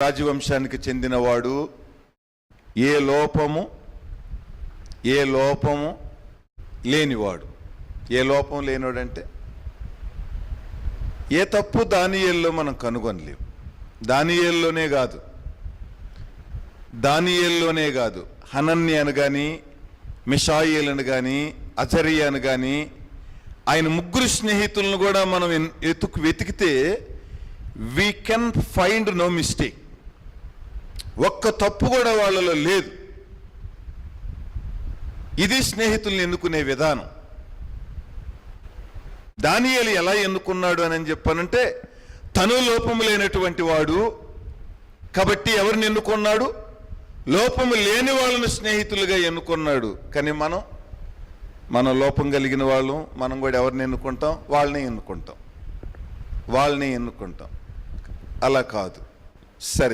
రాజవంశానికి చెందినవాడు ఏ లోపము లేనివాడు. ఏ లోపం లేనివాడంటే ఏ తప్పు దానియేలులో మనం కనుగొనలేము. దానియేలులోనే కాదు హనన్యాను కానీ, మిషాయేలును కానీ, అజర్యాను కానీ, ఆయన ముగ్గురు స్నేహితులను కూడా మనం వెతికితే we can find no mistake. ఒక్క తప్పు కూడా వాళ్ళలో లేదు. ఇది స్నేహితుల్ని ఎన్నుకునే విధానం. దానియేలు ఎలా ఎన్నుకున్నాడు అని చెప్పానంటే, తను లోపము లేనటువంటి వాడు కాబట్టి ఎవరిని ఎన్నుకున్నాడు? లోపము లేని వాళ్ళని స్నేహితులుగా ఎన్నుకున్నాడు. కానీ మనం లోపం కలిగిన వాళ్ళం, మనం కూడా ఎవరిని ఎన్నుకుంటాం? వాళ్ళని ఎన్నుకుంటాం. అలా కాదు. సరే.